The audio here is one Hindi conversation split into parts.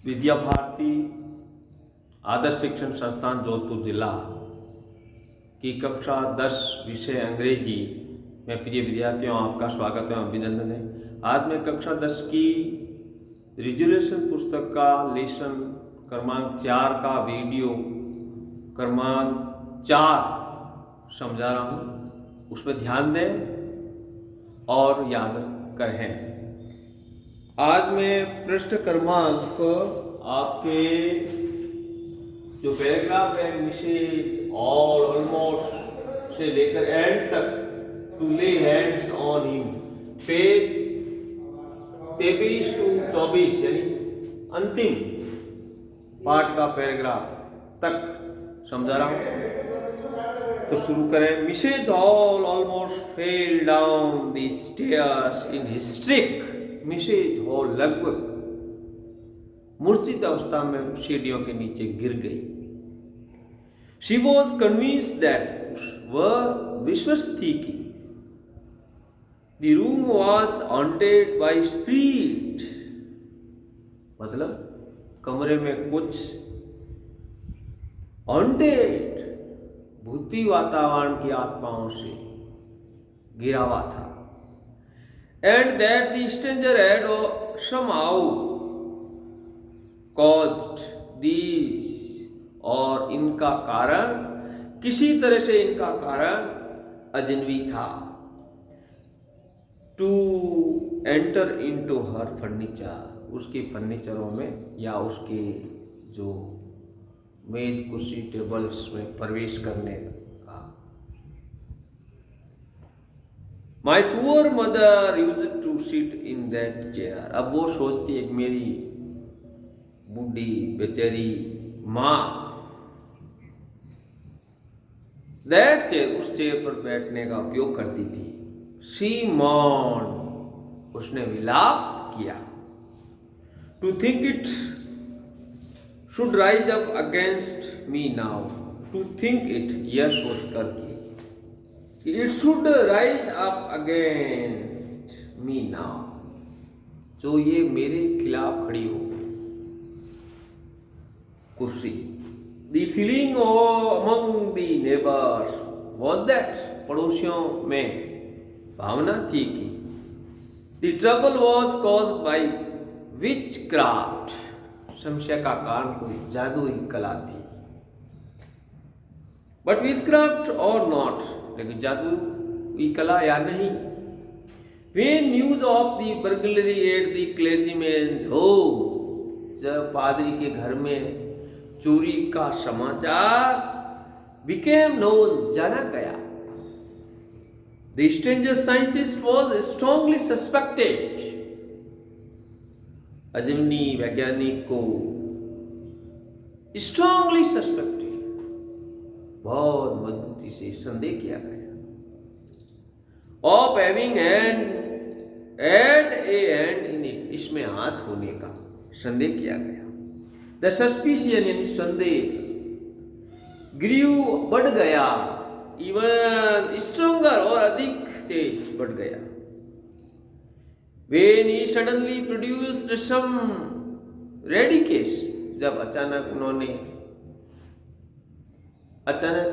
विद्या भारती आदर्श शिक्षण संस्थान जोधपुर जिला की कक्षा 10 विषय अंग्रेजी में प्रिय विद्यार्थियों आपका स्वागत है, अभिनंदन है। आज मैं कक्षा 10 की रिजोल्यूशन पुस्तक का लेसन क्रमांक 4 का वीडियो क्रमांक 4 समझा रहा हूँ, उसमें ध्यान दें और याद करें। आज मैं पृष्ठ क्रमांक आपके जो पैराग्राफ है मिसेज ऑल ऑलमोस्ट से लेकर एंड तक टू ले hands on him page 23 to 24 यानी अंतिम पार्ट का पैराग्राफ तक समझा रहा हूं। तो शुरू करें। Mrs Hall almost fell down the stairs in hysteric. Mrs Hall लगभग मूर्छित अवस्था में सीढ़ियों के नीचे गिर गई। शी वॉज कन्विंस्ड दैट वह विश्वस्त थी कि the room was haunted by spirit, मतलब कमरे में कुछ हॉन्टेड भूती वातावरण की आत्माओं से घिरा हुआ था। And that the stranger had somehow caused these, और इनका कारण किसी तरह से इनका कारण अजनबी था। To enter into her furniture, उसके फर्नीचरों में या उसके जो मेज कुर्सी टेबल्स में प्रवेश करने का। My poor mother used to sit in that chair. अब वो सोचती है कि मेरी बूढ़ी बेचारी माँ that chair, उस चेयर पर बैठने का उपयोग करती थी। She mourned, उसने विलाप किया। To think it should rise up against me now. To think it, यह सोच कर कि It should rise up against me now, जो ये मेरे खिलाफ खड़ी हो कुर्सी। The feeling among the neighbors was that, पड़ोसियों में भावना थी कि the trouble was caused by witchcraft, समस्या का कारण कोई जादुई कला थी। But witchcraft or not, लेकिन जादू की कला या नहीं। When news of the burglary at the clergyman's home, जब पादरी के घर में चोरी का समाचार became known, जाना गया, the stranger scientist was strongly suspected, अजनबी वैज्ञानिक को strongly suspected, बहुत मजबूती से संदेह किया गया। Of having had a hand in it, इसमें हाथ होने का संदेह किया गया। The suspicion यानी संदेह grew बढ़ गया, even stronger और अधिक तेज बढ़ गया। When he suddenly produced some ready case, जब अचानक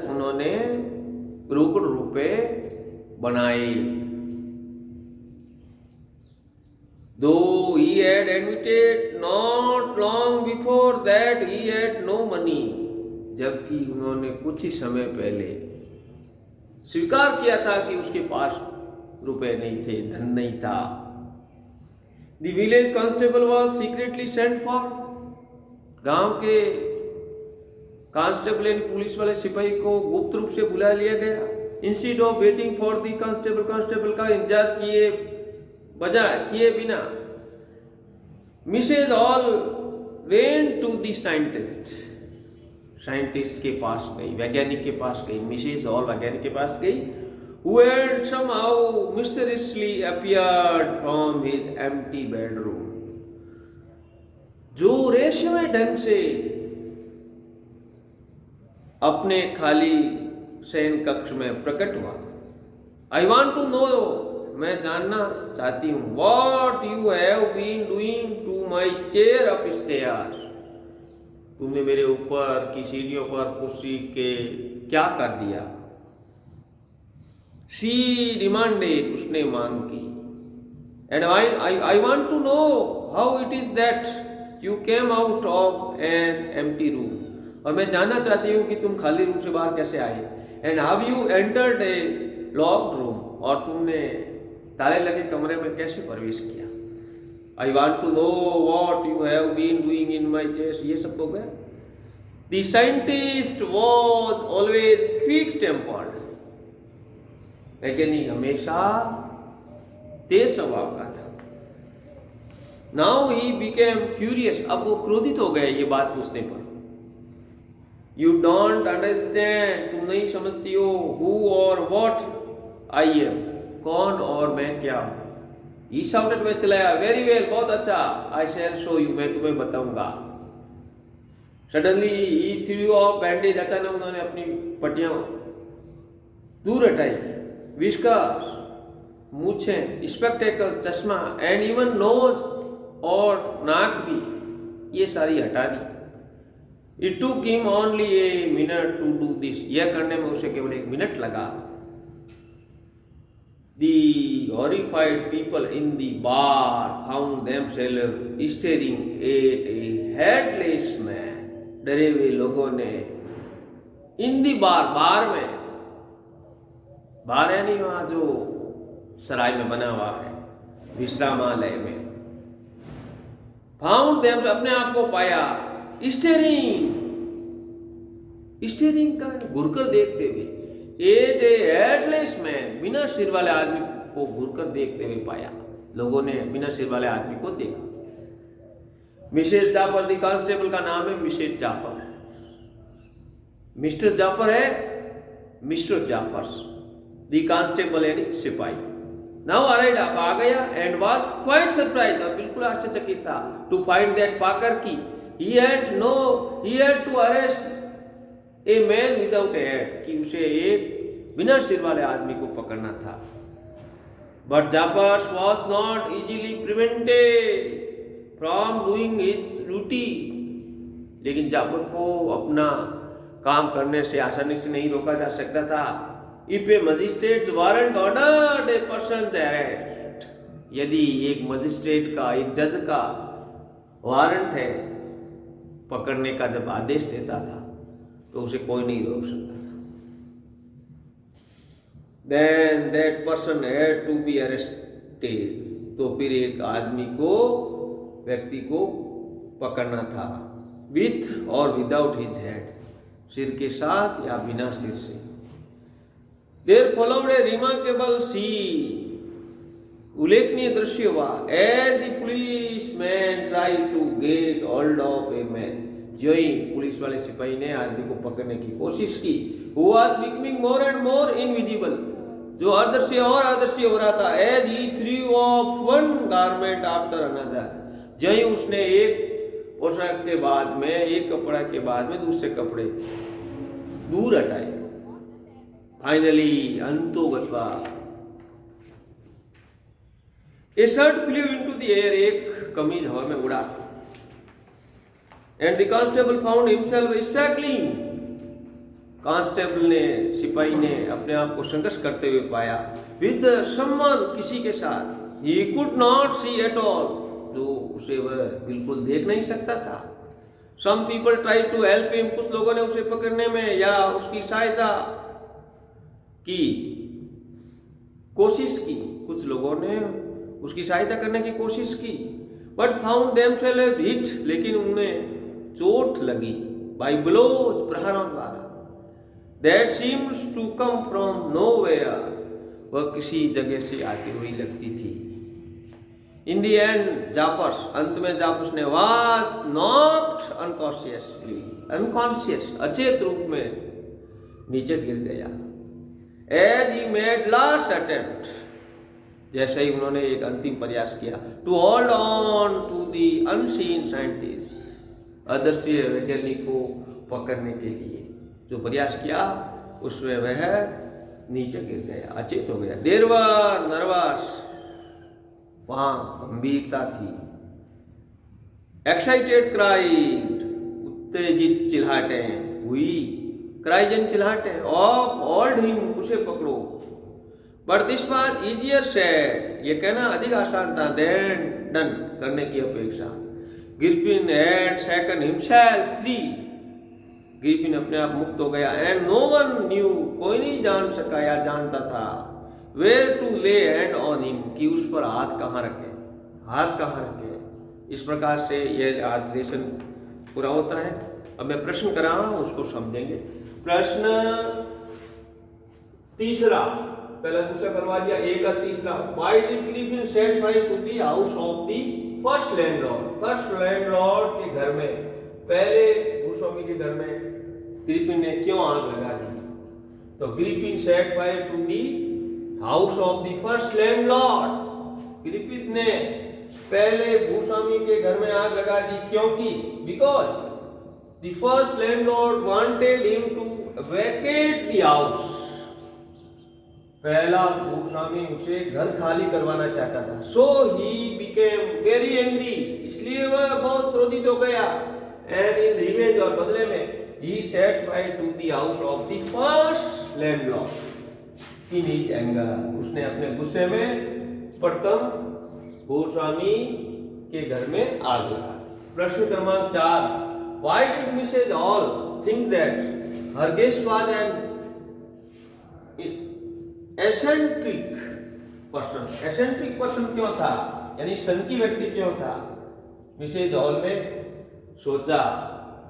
उन्होंने रोकड़ रुपए बनाए। Though he had admitted not long before that he had no money, जबकि उन्होंने कुछ ही समय पहले स्वीकार किया था कि उसके पास रुपए नहीं थे, धन नहीं था। The village constable was secretly sent for, गांव के कांस्टेबल पुलिस वाले सिपाही को गुप्त रूप से बुला लिया गया। Instead of waiting for the constable का इंतजार किए बिना Mrs Hall went to the scientist के पास गई, वैज्ञानिक के पास गई। मिसेज ऑल वैज्ञानिक के पास गई। who had somehow mysteriously appeared from his empty bedroom, जो रहस्यमय ढंग से अपने खाली शयन कक्ष में प्रकट हुआ। आई वॉन्ट टू नो, मैं जानना चाहती हूँ, what you have been doing to my chair upstairs, तुमने मेरे ऊपर की सीढ़ियों पर कुर्सी के क्या कर दिया? शी डिमांडेड, उसने मांग की। And I want to know how it is that you came out of an empty room, और मैं जानना चाहती हूँ कि तुम खाली रूम से बाहर कैसे आए। And how you entered a locked room, और तुमने ताले लगे कमरे में कैसे प्रवेश किया। I want to know what you have been doing in my chest, ये सब हो गया। The scientist was always quick tempered, वैज्ञानिक हमेशा तेज स्वभाव का था। नाउ ही बिकेम फ्यूरियस, अब वो क्रोधित हो गए ये बात पूछने पर। यू डोंट अंडरस्टैंड, तुम नहीं समझती हो, हु और वॉट आई एम, कौन और मैं क्या हूं। ही शाउटेड, में चलाया, वेरी वेल, बहुत अच्छा, आई शैल शो यू, मैं तुम्हें बताऊंगा। सडनली ही थ्रू ऑफ बैंडेज, अचानक उन्होंने अपनी पट्टियां दूर हटाई। विस्कर्स, मूछें, स्पेक्टेकल, चश्मा, एंड इवन नोज, और नाक भी, ये सारी हटा दी। It took him only a minute to do this, यह करने में उसे केवल 1 मिनट लगा। The horrified people in the bar found themselves staring at a headless man. डरे हुए लोगों ने इन दी बार में, बार है नहीं वहां जो सराय में बना हुआ है, विश्रामालय में, फाउंड देम, अपने आप को पाया, स्टेरिंग का घुरकर देखते हुए, एट ए हेडलेस मैन, बिना सिर वाले आदमी को घुरकर देखते हुए पाया। लोगों ने बिना सिर वाले आदमी को देखा। मिसेस जाफर, दी कांस्टेबल का नाम है मिसेस जाफर। मिस्टर जाफर है मिस्टर जाफर्स, दी कांस्टेबल यानी सिपाही। नाउ अराइव्ड, आप आ गया, एंड वाज क्वाइट सरप्राइज, और बिल्कुल आश्चर्यचकित था, टू फाइंड दैट पाकर की he had to arrest a man without head, कि उसे एक बिना सिर वाले आदमी को पकड़ना था। But Jaffers was not easily prevented from doing his duty, लेकिन जाफर को अपना काम करने से आसानी से नहीं रोका जा सकता था। If A magistrate warrant ordered A person's arrest, यदि एक मजिस्ट्रेट का, एक जज का वारंट है पकड़ने का, जब आदेश देता था, तो उसे कोई नहीं रोक सकता था। Then that person had to be arrested, तो फिर एक आदमी को, व्यक्ति को पकड़ना था, विथ और विदाउट हिज हेड, सिर के साथ या बिना सिर से। There followed a remarkable scene, उल्लेखनीय दृश्य हुआ। As the policeman tried to get hold of a man, जो ही पुलिस वाले सिपाही ने आदमी को पकड़ने की कोशिश की, who was becoming more and more invisible, जो अदृश्य और अदृश्य हो रहा था। As he threw off one garment after another, जो ही उसने एक पोशाक के बाद में, एक कपड़ा के बाद में दूसरे कपड़े दूर हटाए। फाइनली अंतोगत्वा a shirt flew into the air, एक कमीज हवा में उड़ा। And the constable found himself struggling, constable ने, सिपाही ने अपने आप को संघर्ष करते हुए पाया, विद समवन, किसी के साथ। He could not see at all, जो उसे वह बिल्कुल देख नहीं सकता था। Some people try to help him, कुछ लोगों ने उसे पकड़ने में या उसकी सहायता की कोशिश की, कुछ लोगों ने उसकी सहायता करने की कोशिश की। बट फाउंड देमसेल्फ हिट, लेकिन उन्हें चोट लगी, बाय ब्लोज, प्रहारों द्वारा। That seems to come from nowhere, वह किसी जगह से आती हुई लगती थी। इन द एंड जाफर्स, अंत में जाफर्स ने वाज नॉक्ड अनकॉन्शियस, अचेत रूप में नीचे गिर गया। As he made last attempt, जैसे ही उन्होंने एक अंतिम प्रयास किया, to hold on to the unseen scientist, अदृश्य वैज्ञानिक को पकड़ने के लिए जो प्रयास किया, उसमें वह नीचे गिर गया, अचेत हो गया। देयर वर नर्वस, वहां गंभीरता थी। एक्साइटेड क्राइड, उत्तेजित चिल्लाहटें हुई, क्राइजन चिल्लाहटें, ऑफ ऑल्ड हिम, उसे पकड़ो। But this was easier said, ये कहना अधिक आसान था, देन डन, करने की अपेक्षा। गिरपिन हैड शेकन हिमसेल्फ फ्री, गिरपिन अपने आप मुक्त हो गया। एंड नो वन न्यू, कोई नहीं जान सका या जानता था, वेयर टू ले हैंड ऑन हिम, कि उस पर हाथ कहाँ रखे, हाथ कहाँ रखे। इस प्रकार से यह आज लेसन पूरा होता है। अब मैं प्रश्न कर रहा हूं, उसको समझेंगे। प्रश्न तीसरा, पहला दूसरा करवा दिया, एक का तीसरा। Why did Griffin set fire to the house of the first landlord, first landlord के घर में, पहले भूस्वामी के घर में ग्रिफिन ने क्यों आग लगा दी? तो Griffin set fire to the house of the first landlord, Griffin ने पहले भूस्वामी के घर में आग लगा दी, क्योंकि because the first landlord wanted him to vacate the house, पहला भूस्वामी उसे घर खाली करवाना चाहता था। So he became very angry, इसलिए वह बहुत क्रोधित हो गया। एंड इन रिवेंज, और बदले में, he set fire to the house of the first landlord in his anger, उसने अपने गुस्से में प्रथम भूस्वामी के घर में आग लगा दी। प्रश्न क्रमांक 4, why did Mrs. Hall think that her guest was an eccentric person? eccentric person क्यों था, यानी सनकी व्यक्ति क्यों था? मिसेज हॉल ने सोचा,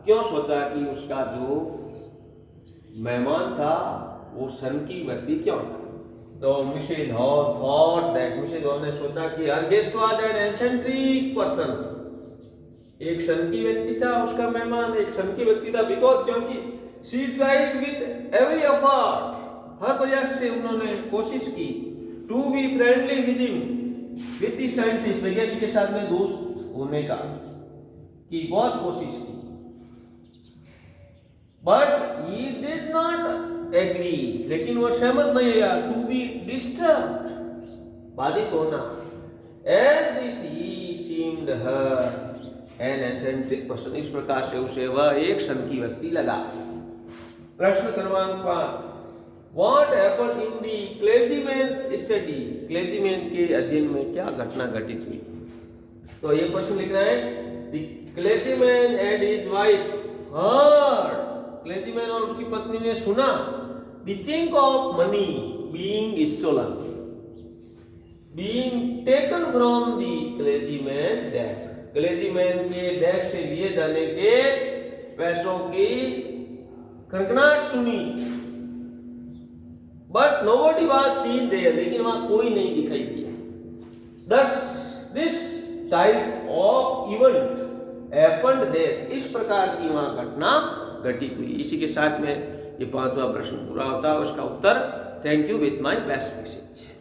क्यों सोचा कि उसका जो मेहमान था वो सनकी व्यक्ति क्यों था? तो Mrs Hall thought that, Mrs Hall ने सोचा कि her guest was an eccentric person, एक सनकी व्यक्ति था, उसका मेहमान एक सनकी व्यक्ति था। बिकॉज, क्योंकि she tried with every effort, हर प्रयास से उन्होंने कोशिश की, to be friendly with him, with the scientist, वैज्ञानिक के साथ में दोस्त होने का की बहुत कोशिश की। But he did not agree, लेकिन वह सहमत नहीं हुआ। टू बी डिस्टर्ब, बाधित होना। As this he seemed her an eccentric person, इस प्रकार से उसे वह एक सनकी व्यक्ति लगा। प्रश्न क्रमांक 5, what happened in the clergyman study, clergyman के अध्ययन में क्या घटना घटित हुई? तो ये प्रश्न लिखना है, the clergyman and his wife heard, clergyman और उसकी पत्नी ने सुना, the chink of money being stolen, being taken from the clergyman desk, clergyman के डेस्क से लिए जाने के पैसों की खनखनाहट सुनी। But nobody was seen there, लेकिन वहां कोई नहीं दिखाई दिया। Thus this type of event happened there, इस प्रकार की वहां घटना घटित हुई। इसी के साथ में ये 5वां प्रश्न पूरा होता है, उसका उत्तर thank you with my best wishes.